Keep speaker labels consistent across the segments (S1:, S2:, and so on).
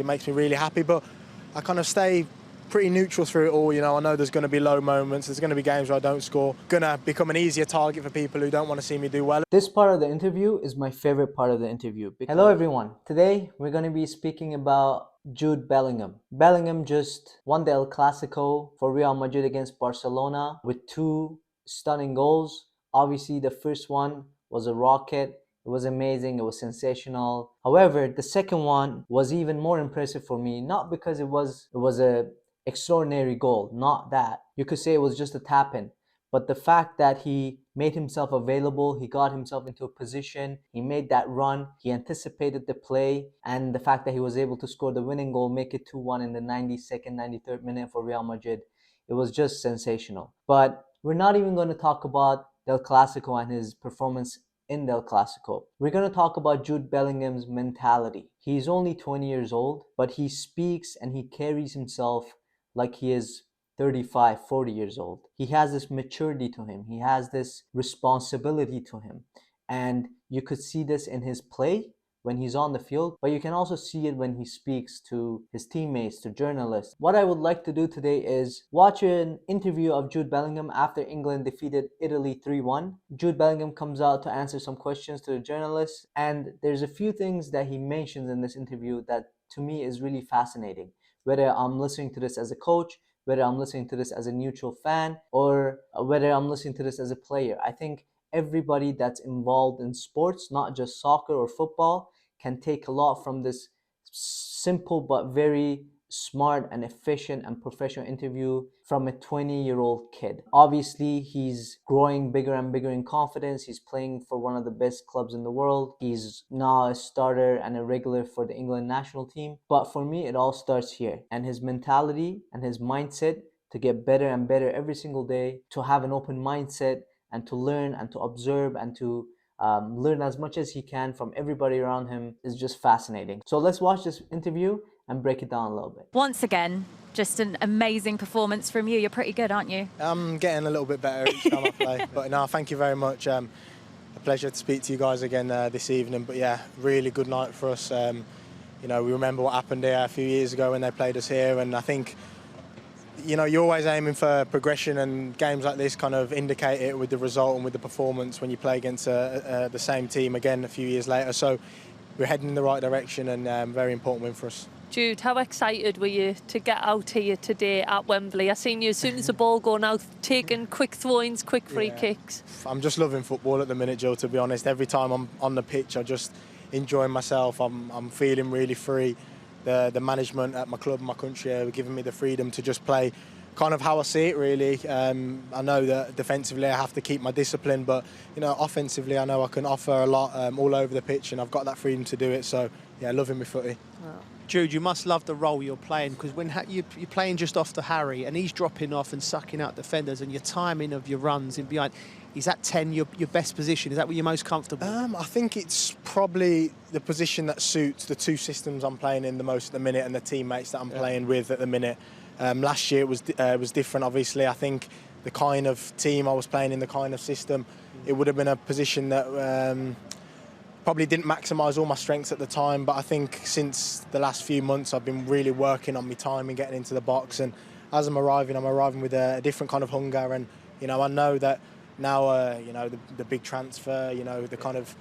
S1: It makes me really happy, but I kind of stay pretty neutral through it all. I know there's going to be low moments, there's going to be games where I don't score. Going to become an easier target for people who don't want to see me do well.
S2: This part of the interview is my favorite part of the interview. Hello everyone. Today we're going to be speaking about Jude Bellingham. Bellingham just won the El Clasico for Real Madrid against Barcelona with 2 stunning goals. Obviously the first one was a rocket. It was amazing, it was sensational. However, the second one was even more impressive for me, not because it was a extraordinary goal, not that. You could say it was just a tap-in. But the fact that he made himself available, he got himself into a position, he made that run, he anticipated the play, and the fact that he was able to score the winning goal, make it 2-1 in the 92nd, 93rd minute for Real Madrid, it was just sensational. But we're not even going to talk about El Clasico and his performance in El Clasico. We're going to talk about Jude Bellingham's mentality. He's only 20 years old, but he speaks and he carries himself like he is 35, 40 years old. He has this maturity to him. He has this responsibility to him. And you could see this in his play when he's on the field, but you can also see it when he speaks to his teammates, to journalists. What I would like to do today is watch an interview of Jude Bellingham after England defeated Italy 3-1. Jude Bellingham comes out to answer some questions to the journalists, and there's a few things that he mentions in this interview that to me is really fascinating. Whether I'm listening to this as a coach, whether I'm listening to this as a neutral fan, or whether I'm listening to this as a player. I think everybody that's involved in sports, not just soccer or football, can take a lot from this simple but very smart and efficient and professional interview from a 20-year-old kid. Obviously, he's growing bigger and bigger in confidence. He's playing for one of the best clubs in the world. He's now a starter and a regular for the England national team. But for me, it all starts here. And his mentality and his mindset to get better and better every single day, to have an open mindset and to learn and to observe and to learn as much as he can from everybody around him is just fascinating. So let's watch this interview and break it down a little bit.
S3: Once again, just an amazing performance from you. You're pretty good, aren't you?
S1: I'm getting a little bit better each time I play. But no, thank you very much. A pleasure to speak to you guys again this evening. But yeah, really good night for us. We remember what happened here a few years ago when they played us here, and I think you're always aiming for progression, and games like this kind of indicate it with the result and with the performance when you play against the same team again a few years later. So we're heading in the right direction, and very important win for us.
S4: Jude, how excited were you to get out here today at Wembley? I seen you as soon as the ball going out, taking quick throw-ins, quick free kicks.
S1: I'm just loving football at the minute, Joe, to be honest. Every time I'm on the pitch, I just enjoying myself. I'm feeling really free. The management at my club, my country, are giving me the freedom to just play kind of how I see it, really. I know that defensively I have to keep my discipline, but offensively I know I can offer a lot all over the pitch, and I've got that freedom to do it. So yeah, loving my footy.
S4: Wow.
S5: Jude, you must love the role you're playing, because when you're playing just off to Harry and he's dropping off and sucking out defenders, and your timing of your runs in behind, is that 10 your best position? Is that where you're most comfortable?
S1: I think it's probably the position that suits the 2 systems I'm playing in the most at the minute and the teammates that I'm playing with at the minute. Last year it was different, obviously. I think the kind of team I was playing in, the kind of system, it would have been a position that probably didn't maximise all my strengths at the time, but I think since the last few months I've been really working on my timing, getting into the box, and as I'm arriving with a different kind of hunger, and I know that now the big transfer, the kind of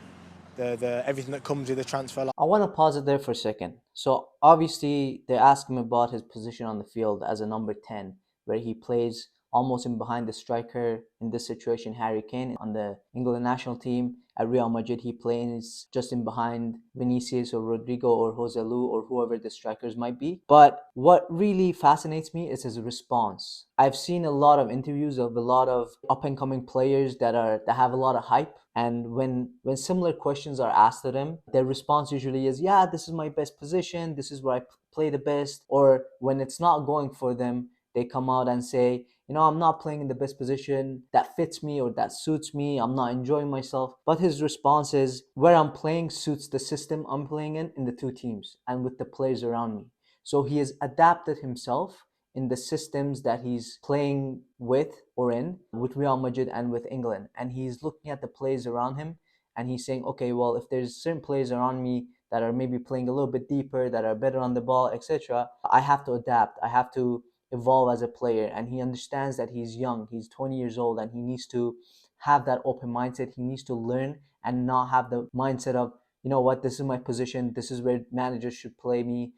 S1: the everything that comes with the transfer.
S2: I want to pause it there for a second. So obviously they asked him about his position on the field as a number 10, where he plays almost in behind the striker. In this situation, Harry Kane. On the England national team at Real Madrid, he plays just in behind Vinicius or Rodrigo or Joselu or whoever the strikers might be. But what really fascinates me is his response. I've seen a lot of interviews of a lot of up-and-coming players that have a lot of hype, and when similar questions are asked to them, their response usually is, yeah, this is my best position, this is where I play the best. Or when it's not going for them, they come out and say, I'm not playing in the best position that fits me or that suits me. I'm not enjoying myself. But his response is, where I'm playing suits the system I'm playing in the 2 teams and with the players around me. So he has adapted himself in the systems that he's playing with or in with Real Madrid and with England. And he's looking at the players around him and he's saying, okay, well, if there's certain players around me that are maybe playing a little bit deeper, that are better on the ball, etc. I have to adapt. I have to evolve as a player. And he understands that he's young, he's 20 years old, and he needs to have that open mindset. He needs to learn and not have the mindset of, you know what, this is my position, this is where managers should play me,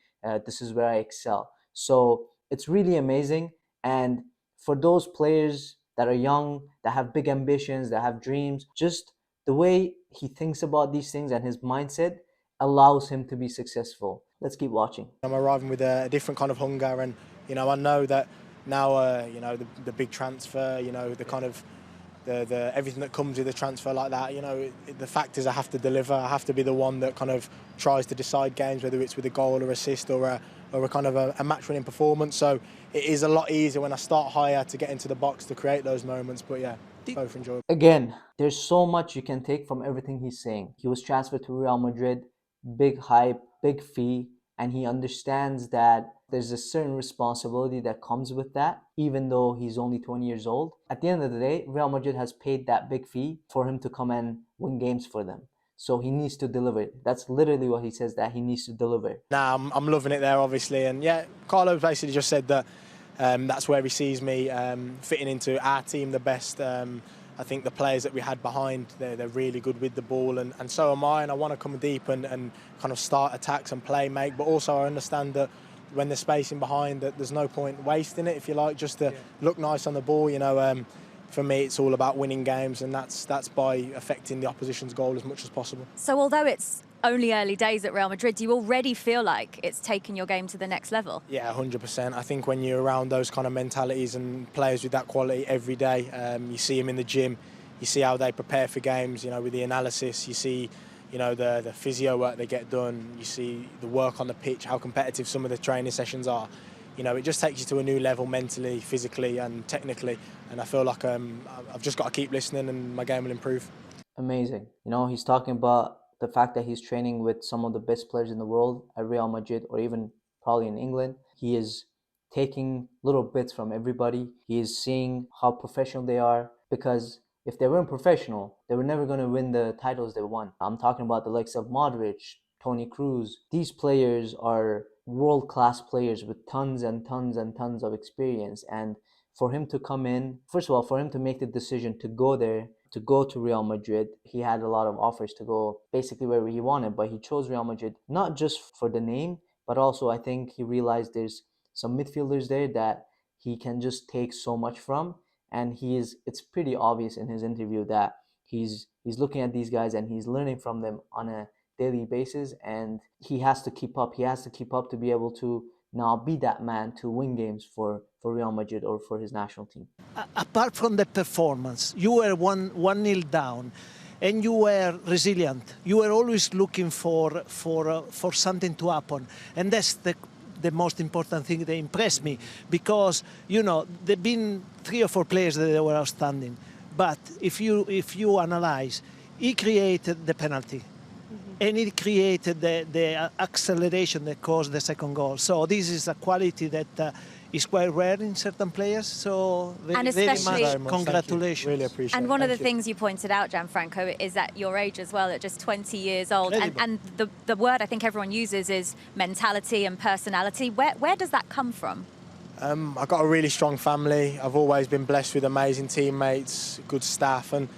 S2: this is where I excel. So it's really amazing. And for those players that are young, that have big ambitions, that have dreams, just the way he thinks about these things and his mindset allows him to be successful. Let's keep watching.
S1: I'm arriving with a different kind of hunger, and I know that now the big transfer, the kind of the everything that comes with a transfer like that, the fact is I have to deliver. I have to be the one that kind of tries to decide games, whether it's with a goal or assist or a kind of a match-winning performance. So it is a lot easier when I start higher to get into the box to create those moments. But yeah, both enjoyable.
S2: Again, there's so much you can take from everything he's saying. He was transferred to Real Madrid, big hype, big fee, and he understands that there's a certain responsibility that comes with that, even though he's only 20 years old. At the end of the day, Real Madrid has paid that big fee for him to come and win games for them. So he needs to deliver. That's literally what he says, that he needs to deliver.
S1: Nah, I'm loving it there, obviously. And yeah, Carlo basically just said that that's where he sees me fitting into our team the best. I think the players that we had behind, they're really good with the ball, and so am I. And I want to come deep and kind of start attacks and play make. But also I understand that when there's space in behind, that there's no point wasting it, if you like, just to look nice on the ball. For me, it's all about winning games, and that's by affecting the opposition's goal as much as possible.
S3: So although it's only early days at Real Madrid, do you already feel like it's taken your game to the next level?
S1: Yeah, 100%. I think when you're around those kind of mentalities and players with that quality every day, you see them in the gym, you see how they prepare for games, with the analysis, you see, the physio work they get done, you see the work on the pitch, how competitive some of the training sessions are. It just takes you to a new level mentally, physically and technically. And I feel like I've just got to keep listening and my game will improve.
S2: Amazing. He's talking about the fact that he's training with some of the best players in the world at Real Madrid, or even probably in England. He is taking little bits from everybody. He is seeing how professional they are, because if they weren't professional, they were never going to win the titles they won. I'm talking about the likes of Modric, Toni Kroos. These players are world-class players with tons and tons and tons of experience. And for him to come in, first of all, for him to make the decision to go there, to go to Real Madrid, he had a lot of offers to go basically wherever he wanted, but he chose Real Madrid, not just for the name, but also I think he realized there's some midfielders there that he can just take so much from. And it's pretty obvious in his interview that he's looking at these guys and he's learning from them on a daily basis, and he has to keep up. He has to keep up to be able to now be that man to win games for Real Madrid or for his national team.
S6: Apart from the performance, you were 1-0 down, and you were resilient. You were always looking for something to happen, and that's the most important thing that impressed me, because there've been 3 or 4 players that were outstanding, but if you analyze, he created the penalty. And it created the acceleration that caused the second goal. So this is a quality that is quite rare in certain players. So very much congratulations.
S1: Really appreciate it.
S3: And one of the things you pointed out, Gianfranco, is at your age as well, at just 20 years old. And the word I think everyone uses is mentality and personality. Where does that come from?
S1: I've got a really strong family. I've always been blessed with amazing teammates, good staff, and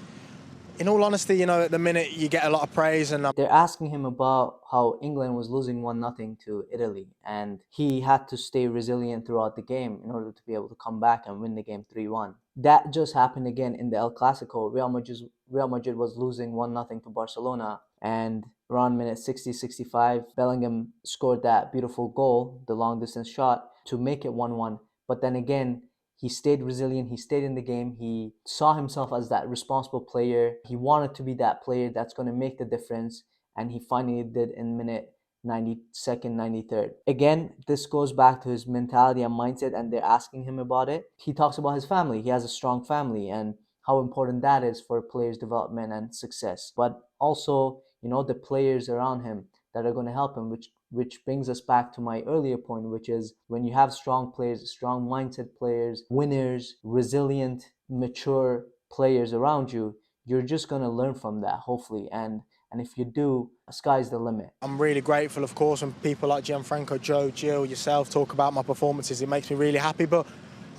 S1: in all honesty, at the minute you get a lot of praise. And
S2: they're asking him about how England was losing 1-0 to Italy, and he had to stay resilient throughout the game in order to be able to come back and win the game 3-1. That just happened again in the El Clasico. Real Madrid was losing 1-0 to Barcelona, and around minute 60-65, Bellingham scored that beautiful goal, the long distance shot, to make it 1-1. But then again, he stayed resilient, he stayed in the game, he saw himself as that responsible player, he wanted to be that player that's going to make the difference, and he finally did in minute 92nd, 93rd. Again, this goes back to his mentality and mindset, and they're asking him about it. He talks about his family, he has a strong family, and how important that is for players' development and success. But also, the players around him that are going to help him, which brings us back to my earlier point, which is when you have strong players, strong mindset players, winners, resilient, mature players around you, you're just going to learn from that, hopefully. And And if you do, sky's the limit.
S1: I'm really grateful, of course, when people like Gianfranco, Joe, Jill, yourself talk about my performances. It makes me really happy, but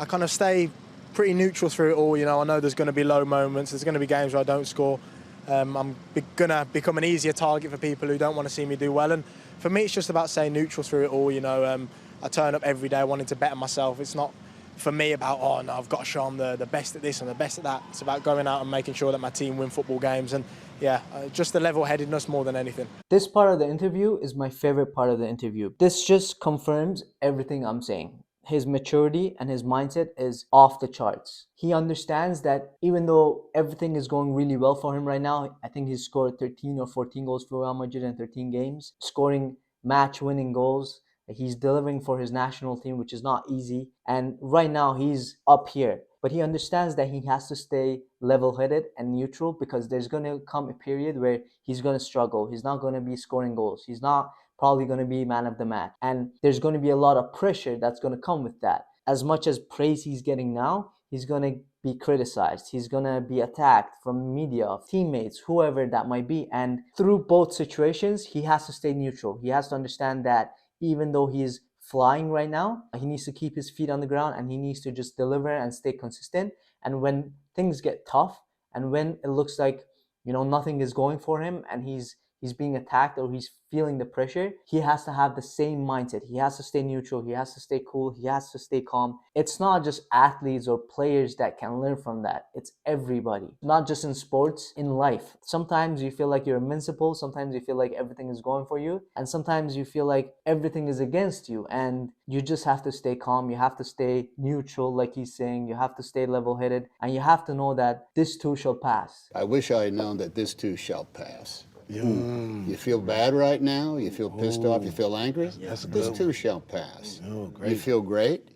S1: I kind of stay pretty neutral through it all. You know, I know there's going to be low moments. There's going to be games where I don't score. I'm going to become an easier target for people who don't want to see me do well. And for me, it's just about staying neutral through it all. You know, I turn up every day wanting to better myself. It's not for me about, oh no, I've got to show I'm the best at this and the best at that. It's about going out and making sure that my team win football games. And yeah, just the level-headedness more than anything.
S2: This part of the interview is my favorite part of the interview. This just confirms everything I'm saying. His maturity and his mindset is off the charts. He understands that even though everything is going really well for him right now, I think he's scored 13 or 14 goals for Real Madrid in 13 games, scoring match-winning goals. He's delivering for his national team, which is not easy. And right now he's up here. But he understands that he has to stay level-headed and neutral, because there's going to come a period where he's going to struggle. He's not going to be scoring goals. He's not probably going to be man of the match. And there's going to be a lot of pressure that's going to come with that. As much as praise he's getting now, he's going to be criticized. He's going to be attacked from media, teammates, whoever that might be. And through both situations, he has to stay neutral. He has to understand that even though he's flying right now, he needs to keep his feet on the ground, and he needs to just deliver and stay consistent. And when things get tough, and when it looks like, you know, nothing is going for him, and he's being attacked or he's feeling the pressure, he has to have the same mindset. He has to stay neutral. He has to stay cool. He has to stay calm. It's not just athletes or players that can learn from that. It's everybody, not just in sports, in life. Sometimes you feel like you're invincible. Sometimes you feel like everything is going for you. And sometimes you feel like everything is against you. And you just have to stay calm. You have to stay neutral, like he's saying. You have to stay level-headed. And you have to know that this too shall pass.
S7: I wish I had known that this too shall pass. You feel bad right now? You feel pissed off? You feel angry? This too shall pass. You feel great?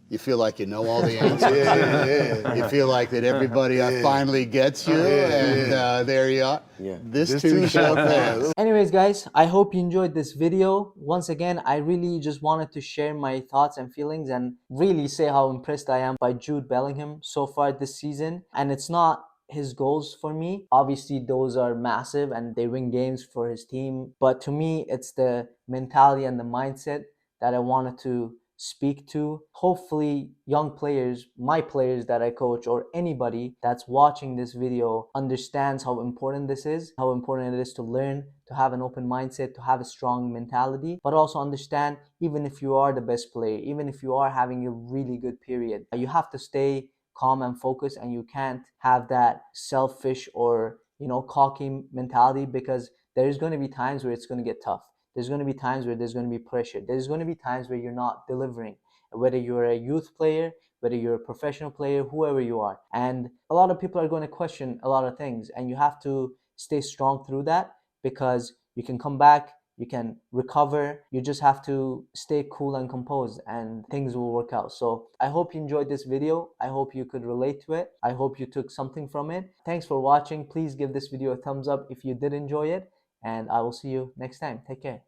S7: You feel like you know all the answers? You feel like that everybody finally gets you, and there you are. This too shall pass.
S2: Anyways, guys, I hope you enjoyed this video. Once again, I really just wanted to share my thoughts and feelings and really say how impressed I am by Jude Bellingham so far this season. And it's not his goals for me. Obviously, those are massive and they win games for his team. But to me, it's the mentality and the mindset that I wanted to speak to. Hopefully, young players, my players that I coach, or anybody that's watching this video understands how important this is, how important it is to learn, to have an open mindset, to have a strong mentality, but also understand, even if you are the best player, even if you are having a really good period, you have to stay calm and focused, and you can't have that selfish or, you know, cocky mentality, because there's going to be times where it's going to get tough. There's going to be times where there's going to be pressure. There's going to be times where you're not delivering, whether you're a youth player, whether you're a professional player, whoever you are. And a lot of people are going to question a lot of things, and you have to stay strong through that, because you can come back, you can recover. You just have to stay cool and composed, and things will work out. So I hope you enjoyed this video. I hope you could relate to it. I hope you took something from it. Thanks for watching. Please give this video a thumbs up if you did enjoy it, and I will see you next time. Take care.